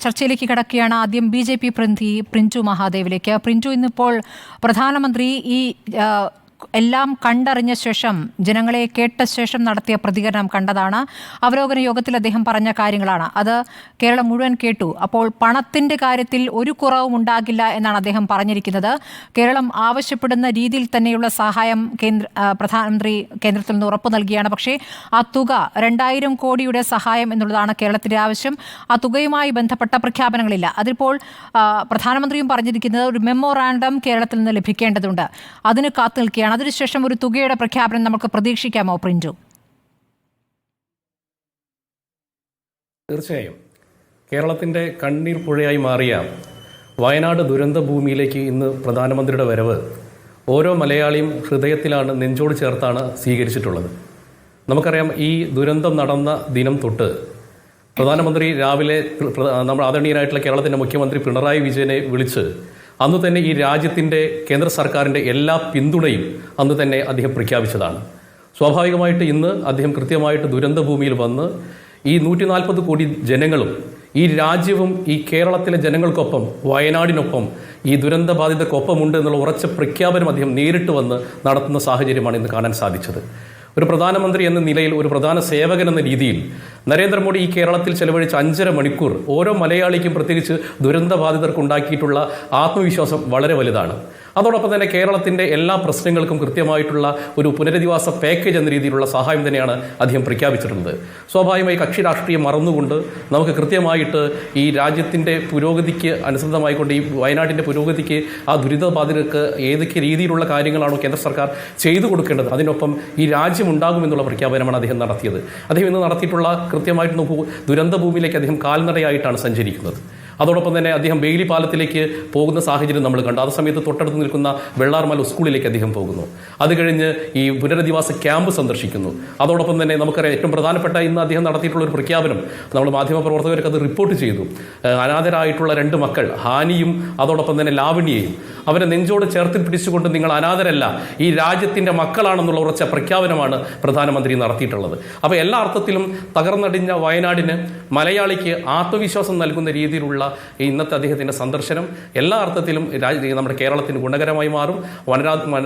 ചർച്ചയിലേക്ക് കടക്കുകയാണ്. ആദ്യം BJP പ്രതിനിധി പ്രിൻറ്റു മഹാദേവിലേക്ക്. പ്രിൻറ്റു, ഇന്നിപ്പോൾ പ്രധാനമന്ത്രി ഈ എല്ലാം കണ്ടറിഞ്ഞ ശേഷം, ജനങ്ങളെ കേട്ട ശേഷം നടത്തിയ പ്രതികരണം കണ്ടതാണ്. അവലോകന യോഗത്തിൽ അദ്ദേഹം പറഞ്ഞ കാര്യങ്ങളാണ്. അത് കേരളം മുഴുവൻ കേട്ടു. അപ്പോൾ പണത്തിൻ്റെ കാര്യത്തിൽ ഒരു കുറവും ഉണ്ടാകില്ല എന്നാണ് അദ്ദേഹം പറഞ്ഞിരിക്കുന്നത്. കേരളം ആവശ്യപ്പെടുന്ന രീതിയിൽ തന്നെയുള്ള സഹായം പ്രധാനമന്ത്രി കേന്ദ്രത്തിൽ നിന്ന് ഉറപ്പു നൽകിയാണ്. പക്ഷേ ആ തുക 2000 കോടിയുടെ സഹായം എന്നുള്ളതാണ് കേരളത്തിൻ്റെ ആവശ്യം. ആ തുകയുമായി ബന്ധപ്പെട്ട പ്രഖ്യാപനങ്ങളില്ല. അതിപ്പോൾ പ്രധാനമന്ത്രിയും പറഞ്ഞിരിക്കുന്നത് ഒരു മെമ്മോറാണ്ടം കേരളത്തിൽ നിന്ന് ലഭിക്കേണ്ടതുണ്ട്. അതിന് കാത്തു നിൽക്കുകയാണ്. അതിനുശേഷം ഒരു തുകയുടെ പ്രഖ്യാപനം നമുക്ക് പ്രതീക്ഷിക്കാമോ പ്രിൻറ്റു? തീർച്ചയായും കേരളത്തിൻ്റെ കണ്ണീർ പുഴയായി മാറിയ വയനാട് ദുരന്ത ഭൂമിയിലേക്ക് ഇന്ന് പ്രധാനമന്ത്രിയുടെ വരവ് ഓരോ മലയാളിയും ഹൃദയത്തിലാണ്, നെഞ്ചോട് ചേർത്താണ് സ്വീകരിച്ചിട്ടുള്ളത്. നമുക്കറിയാം, ഈ ദുരന്തം നടന്ന ദിനം തൊട്ട് പ്രധാനമന്ത്രി രാവിലെ നമ്മുടെ ആദരണീയനായിട്ടുള്ള കേരളത്തിൻ്റെ മുഖ്യമന്ത്രി പിണറായി വിജയനെ വിളിച്ച് അന്ന് തന്നെ ഈ രാജ്യത്തിൻ്റെ കേന്ദ്ര സർക്കാരിൻ്റെ എല്ലാ പിന്തുണയും അന്ന് തന്നെ അദ്ദേഹം പ്രഖ്യാപിച്ചതാണ്. സ്വാഭാവികമായിട്ട് ഇന്ന് അദ്ദേഹം കൃത്യമായിട്ട് ദുരന്തഭൂമിയിൽ വന്ന് ഈ 140 കോടി ജനങ്ങളും ഈ രാജ്യവും ഈ കേരളത്തിലെ ജനങ്ങൾക്കൊപ്പം, വയനാടിനൊപ്പം, ഈ ദുരന്തബാധിതർക്കൊപ്പമുണ്ട് എന്നുള്ള ഉറച്ച പ്രഖ്യാപനം അദ്ദേഹം നേരിട്ട് വന്ന് നടത്തുന്ന സാഹചര്യമാണ് ഇന്ന് കാണാൻ സാധിച്ചത്. ഒരു പ്രധാനമന്ത്രി എന്ന നിലയിൽ, ഒരു പ്രധാന സേവകൻ എന്ന രീതിയിൽ നരേന്ദ്രമോദി ഈ കേരളത്തിൽ ചെലവഴിച്ച 5.5 മണിക്കൂർ ഓരോ മലയാളിക്കും, പ്രത്യേകിച്ച് ദുരന്തബാധിതർക്ക് ഉണ്ടാക്കിയിട്ടുള്ള ആത്മവിശ്വാസം വളരെ വലുതാണ്. അതോടൊപ്പം തന്നെ കേരളത്തിൻ്റെ എല്ലാ പ്രശ്നങ്ങൾക്കും കൃത്യമായിട്ടുള്ള ഒരു പുനരധിവാസ പാക്കേജ് എന്ന രീതിയിലുള്ള സഹായം തന്നെയാണ് അദ്ദേഹം പ്രഖ്യാപിച്ചിട്ടുള്ളത്. സ്വാഭാവികമായി കക്ഷി രാഷ്ട്രീയം മറന്നുകൊണ്ട് നമുക്ക് കൃത്യമായിട്ട് ഈ രാജ്യത്തിൻ്റെ പുരോഗതിക്ക് അനുസൃതമായിക്കൊണ്ട്, ഈ വയനാട്ടിൻ്റെ പുരോഗതിക്ക്, ആ ദുരിതബാധിതർക്ക് ഏതൊക്കെ രീതിയിലുള്ള കാര്യങ്ങളാണോ കേന്ദ്ര സർക്കാർ ചെയ്തു കൊടുക്കേണ്ടത്, അതിനൊപ്പം ഈ രാജ്യം ഉണ്ടാകുമെന്നുള്ള പ്രഖ്യാപനമാണ് അദ്ദേഹം നടത്തിയത്. അദ്ദേഹം ഇന്ന് നടത്തിയിട്ടുള്ള കൃത്യമായിട്ട് ദുരന്ത ഭൂമിയിലേക്ക് അദ്ദേഹം കാൽനടയായിട്ടാണ് സഞ്ചരിക്കുന്നത്. അതോടൊപ്പം തന്നെ അദ്ദേഹം ബെയിലി പാലത്തിലേക്ക് പോകുന്ന സാഹചര്യം നമ്മൾ കണ്ടു. ആ സമയത്ത് തൊട്ടടുത്ത് നിൽക്കുന്ന വെള്ളാർമല സ്കൂളിലേക്ക് അദ്ദേഹം പോകുന്നു. അത് കഴിഞ്ഞ് ഈ പുനരധിവാസ ക്യാമ്പ് സന്ദർശിക്കുന്നു. അതോടൊപ്പം തന്നെ നമുക്കറിയാം, ഏറ്റവും പ്രധാനപ്പെട്ട ഇന്ന് അദ്ദേഹം നടത്തിയിട്ടുള്ള ഒരു പ്രഖ്യാപനം, നമ്മൾ മാധ്യമപ്രവർത്തകർക്ക് അത് റിപ്പോർട്ട് ചെയ്തു. അനാഥരായിട്ടുള്ള 2 മക്കൾ, ഹാനിയും അതോടൊപ്പം തന്നെ ലാവണ്യയും, അവരെ നെഞ്ചോട് ചേർത്ത് പിടിച്ചുകൊണ്ട് നിങ്ങൾ അനാഥരല്ല, ഈ രാജ്യത്തിൻ്റെ മക്കളാണെന്നുള്ള ഉറച്ച പ്രഖ്യാപനമാണ് പ്രധാനമന്ത്രി നടത്തിയിട്ടുള്ളത്. അപ്പോൾ എല്ലാ അർത്ഥത്തിലും തകർന്നടിഞ്ഞ വയനാടിന്, മലയാളിക്ക് ആത്മവിശ്വാസം നൽകുന്ന രീതിയിലുള്ള ഇന്നത്തെ അദ്ദേഹത്തിൻ്റെ സന്ദർശനം എല്ലാ അർത്ഥത്തിലും നമ്മുടെ കേരളത്തിന് ഗുണകരമായി മാറും.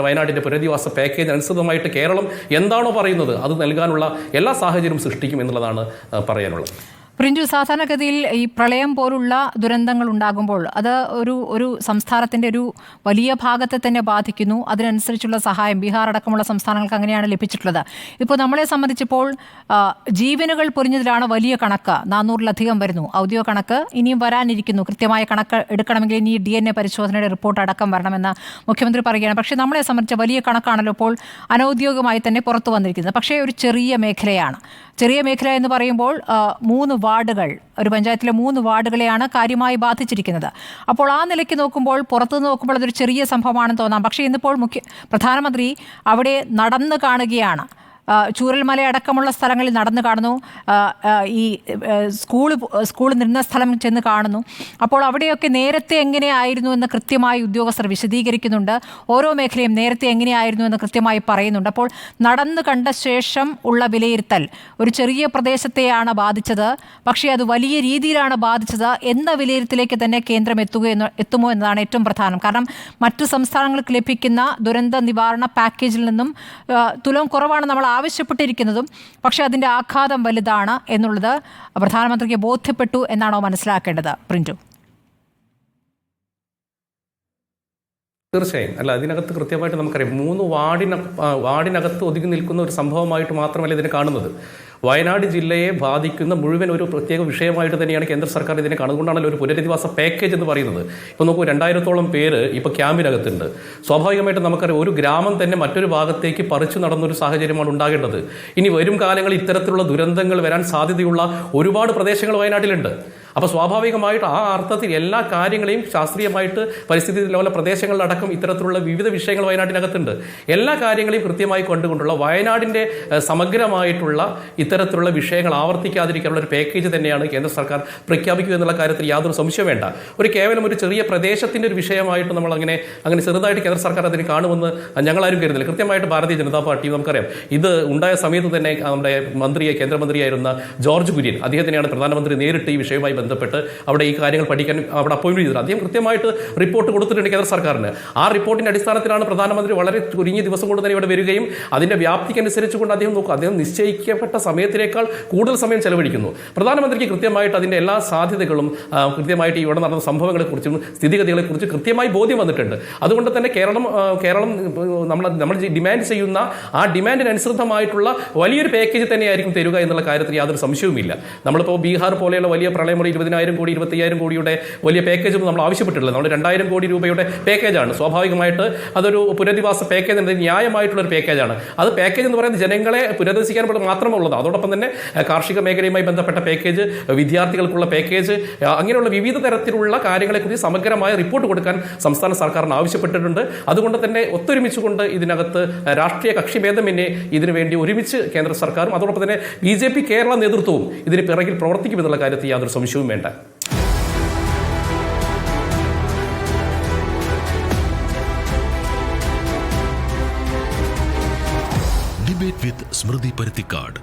വയനാടിൻ്റെ പുനരധിവാസ പാക്കേജ് അനുസൃതമായിട്ട് കേരളം എന്താണോ പറയുന്നത് അത് നൽകാനുള്ള എല്ലാ സാഹചര്യവും സൃഷ്ടിക്കും എന്നുള്ളതാണ് പറയാനുള്ളത്. പ്രിൻറ്റു, സാധാരണഗതിയിൽ ഈ പ്രളയം പോലുള്ള ദുരന്തങ്ങൾ ഉണ്ടാകുമ്പോൾ അത് ഒരു സംസ്ഥാനത്തിൻ്റെ ഒരു വലിയ ഭാഗത്തെ തന്നെ ബാധിക്കുന്നു. അതിനനുസരിച്ചുള്ള സഹായം ബീഹാർ അടക്കമുള്ള സംസ്ഥാനങ്ങൾക്ക് അങ്ങനെയാണ് ലഭിച്ചിട്ടുള്ളത്. ഇപ്പോൾ നമ്മളെ സംബന്ധിച്ചിപ്പോൾ ജീവനുകൾ പൊരിഞ്ഞതിലാണ് വലിയ കണക്ക്, 400-ലധികം വരുന്നു ഔദ്യോഗിക കണക്ക്. ഇനിയും വരാനിരിക്കുന്നു. കൃത്യമായ കണക്ക് എടുക്കണമെങ്കിൽ ഇനി DNA പരിശോധനയുടെ റിപ്പോർട്ട് അടക്കം വരണമെന്ന് മുഖ്യമന്ത്രി പറയുകയാണ്. പക്ഷേ നമ്മളെ സംബന്ധിച്ച വലിയ കണക്കാണല്ലോ ഇപ്പോൾ അനൗദ്യോഗികമായി തന്നെ പുറത്തു വന്നിരിക്കുന്നത്. പക്ഷേ ഒരു ചെറിയ മേഖലയാണ്. ചെറിയ മേഖല എന്ന് പറയുമ്പോൾ 3 വാർഡുകൾ, ഒരു പഞ്ചായത്തിലെ 3 വാർഡുകളെയാണ് കാര്യമായി ബാധിച്ചിരിക്കുന്നത്. അപ്പോൾ ആ നിലയ്ക്ക് നോക്കുമ്പോൾ, പുറത്തുനിന്ന് നോക്കുമ്പോൾ അതൊരു ചെറിയ സംഭവമാണെന്ന് തോന്നാം. പക്ഷേ ഇന്നിപ്പോൾ പ്രധാനമന്ത്രി അവിടെ നടന്നു കാണുകയാണ്. ചൂരൽമല അടക്കമുള്ള സ്ഥലങ്ങളിൽ നടന്നു കാണുന്നു. ഈ സ്കൂൾ നിന്ന സ്ഥലം ചെന്ന് കാണുന്നു. അപ്പോൾ അവിടെയൊക്കെ നേരത്തെ എങ്ങനെയായിരുന്നു എന്ന് കൃത്യമായി ഉദ്യോഗസ്ഥർ വിശദീകരിക്കുന്നുണ്ട്. ഓരോ മേഖലയും നേരത്തെ എങ്ങനെയായിരുന്നു എന്ന് കൃത്യമായി പറയുന്നുണ്ട്. അപ്പോൾ നടന്നു കണ്ട ശേഷം ഉള്ള വിലയിരുത്തൽ, ഒരു ചെറിയ പ്രദേശത്തെയാണ് ബാധിച്ചത്, പക്ഷേ അത് വലിയ രീതിയിലാണ് ബാധിച്ചത് എന്ന വിലയിരുത്തലേക്ക് തന്നെ കേന്ദ്രം എത്തുമോ എന്നതാണ് ഏറ്റവും പ്രധാനം. കാരണം മറ്റു സംസ്ഥാനങ്ങൾക്ക് ലഭിക്കുന്ന ദുരന്ത നിവാരണ പാക്കേജിൽ നിന്നും തുലം കുറവാണ് നമ്മൾ ആവശ്യപ്പെട്ടിരിക്കുന്നതും. പക്ഷേ അതിൻ്റെ ആഘാതം വലുതാണ് എന്നുള്ളത് പ്രധാനമന്ത്രിക്ക് ബോധ്യപ്പെട്ടു എന്നാണോ മനസ്സിലാക്കേണ്ടത് പ്രിൻറ്റു? തീർച്ചയായും. അല്ല, അതിനകത്ത് കൃത്യമായിട്ട് നമുക്കറിയാം, 3 വാർഡിനകത്ത് ഒതുങ്ങി നിൽക്കുന്ന ഒരു സംഭവമായിട്ട് മാത്രമല്ല ഇതിനെ കാണുന്നത്. വയനാട് ജില്ലയെ ബാധിക്കുന്ന മുഴുവൻ ഒരു പ്രത്യേക വിഷയമായിട്ട് തന്നെയാണ് കേന്ദ്ര സർക്കാർ ഇതിനെ കാണുന്നത്. അതുകൊണ്ടാണല്ലോ ഒരു പുനരധിവാസ പാക്കേജ് എന്ന് പറയുന്നത്. ഇപ്പോൾ നോക്കൂ, 2000-ഓളം പേര് ഇപ്പോൾ ക്യാമ്പിനകത്തുണ്ട്. സ്വാഭാവികമായിട്ട് നമുക്കറിയാം, ഒരു ഗ്രാമം തന്നെ മറ്റൊരു ഭാഗത്തേക്ക് പറിച്ചു നടന്നൊരു സാഹചര്യമാണ് ഉണ്ടാകേണ്ടത്. ഇനി വരും കാലങ്ങളിൽ ഇത്തരത്തിലുള്ള ദുരന്തങ്ങൾ വരാൻ സാധ്യതയുള്ള ഒരുപാട് പ്രദേശങ്ങൾ വയനാട്ടിലുണ്ട്. അപ്പോൾ സ്വാഭാവികമായിട്ട് ആ അർത്ഥത്തിൽ എല്ലാ കാര്യങ്ങളെയും ശാസ്ത്രീയമായിട്ട് പരിസ്ഥിതി ലോല പ്രദേശങ്ങളിലടക്കം ഇത്തരത്തിലുള്ള വിവിധ വിഷയങ്ങൾ വയനാട്ടിനകത്തുണ്ട്. എല്ലാ കാര്യങ്ങളെയും കൃത്യമായി കൊണ്ടുകൊണ്ടുള്ള വയനാടിൻ്റെ സമഗ്രമായിട്ടുള്ള ഇത്തരത്തിലുള്ള വിഷയങ്ങൾ ആവർത്തിക്കാതിരിക്കാനുള്ള ഒരു പാക്കേജ് തന്നെയാണ് കേന്ദ്ര സർക്കാർ പ്രഖ്യാപിക്കുക എന്നുള്ള കാര്യത്തിൽ യാതൊരു സംശയം വേണ്ട. കേവലം ഒരു ചെറിയ പ്രദേശത്തിൻ്റെ ഒരു വിഷയമായിട്ട് നമ്മൾ അങ്ങനെ ചെറുതായിട്ട് കേന്ദ്ര സർക്കാർ അതിന് കാണുമെന്ന് ഞങ്ങളാരും കരുതില്ല. കൃത്യമായിട്ട് ഭാരതീയ ജനതാ പാർട്ടി, നമുക്കറിയാം, ഇത് ഉണ്ടായ സമയത്ത് തന്നെ നമ്മുടെ കേന്ദ്രമന്ത്രിയായിരുന്ന ജോർജ് കുര്യൻ അദ്ദേഹത്തിനെയാണ് പ്രധാനമന്ത്രി നേരിട്ട് ഈ വിഷയവുമായി ബന്ധപ്പെട്ട് അവിടെ ഈ കാര്യങ്ങൾ പഠിക്കാൻ അവിടെ അപ്പോയിന്റ് ചെയ്തിട്ടുണ്ട്. അദ്ദേഹം കൃത്യമായിട്ട് റിപ്പോർട്ട് കൊടുത്തിട്ടുണ്ട് കേന്ദ്ര സർക്കാരിന്. ആ റിപ്പോർട്ടിന്റെ അടിസ്ഥാനത്തിലാണ് പ്രധാനമന്ത്രി വളരെ ചുരുങ്ങിയ ദിവസം കൊണ്ട് തന്നെ ഇവിടെ വരികയും അതിന്റെ വ്യാപ്തിക്കനുസരിച്ചുകൊണ്ട് അദ്ദേഹം നോക്കും. അദ്ദേഹം നിശ്ചയിക്കപ്പെട്ട സമയത്തിനേക്കാൾ കൂടുതൽ സമയം ചെലവഴിക്കുന്നു. പ്രധാനമന്ത്രിക്ക് കൃത്യമായിട്ട് അതിന്റെ എല്ലാ സാധ്യതകളും കൃത്യമായിട്ട് ഇവിടെ നടന്ന സംഭവങ്ങളെക്കുറിച്ചും സ്ഥിതിഗതികളെക്കുറിച്ചും കൃത്യമായി ബോധ്യം വന്നിട്ടുണ്ട്. അതുകൊണ്ട് തന്നെ കേരളം നമ്മൾ ഡിമാൻഡ് ചെയ്യുന്ന ആ ഡിമാൻഡിനനുസൃതമായിട്ടുള്ള വലിയൊരു പാക്കേജ് തന്നെയായിരിക്കും തരിക എന്നുള്ള കാര്യത്തിൽ യാതൊരു സംശയവുമില്ല. നമ്മളിപ്പോൾ ബീഹാർ പോലെയുള്ള വലിയ പ്രളയമുള്ള 20,000 കോടി 25,000 കോടിയുടെ വലിയ പാക്കേജൊന്നും നമ്മൾ ആവശ്യപ്പെട്ടിട്ടില്ല. നമ്മൾ 2,000 കോടി രൂപയുടെ പാക്കേജാണ്. സ്വാഭാവികമായിട്ട് അതൊരു പുനരധിവാസ പാക്കേജ് എന്നത് ന്യായമായിട്ടുള്ള ഒരു പാക്കേജാണ്. അത് പാക്കേജ് എന്ന് പറയുന്നത് ജനങ്ങളെ പുനരധിവസിക്കാൻ മാത്രമുള്ളത്. അതോടൊപ്പം തന്നെ കാർഷിക മേഖലയുമായി ബന്ധപ്പെട്ട പാക്കേജ്, വിദ്യാർത്ഥികൾക്കുള്ള പാക്കേജ്, അങ്ങനെയുള്ള വിവിധ തരത്തിലുള്ള കാര്യങ്ങളെക്കുറിച്ച് സമഗ്രമായ റിപ്പോർട്ട് കൊടുക്കാൻ സംസ്ഥാന സർക്കാരിന് ആവശ്യപ്പെട്ടിട്ടുണ്ട്. അതുകൊണ്ട് തന്നെ ഒത്തൊരുമിച്ചുകൊണ്ട് ഇതിനകത്ത് രാഷ്ട്രീയ കക്ഷിഭേദമെന്നെ ഇതിനു വേണ്ടി ഒരുമിച്ച് കേന്ദ്ര സർക്കാരും അതോടൊപ്പം തന്നെ BJP കേരള നേതൃത്വവും ഇതിന് പിറകിൽ പ്രവർത്തിക്കുമെന്നുള്ള കാര്യത്തിൽ യാതൊരു സംശയവും വേണ്ട. ഡിബേറ്റ് വിത്ത് സ്മൃതി പരുത്തിക്കാട്.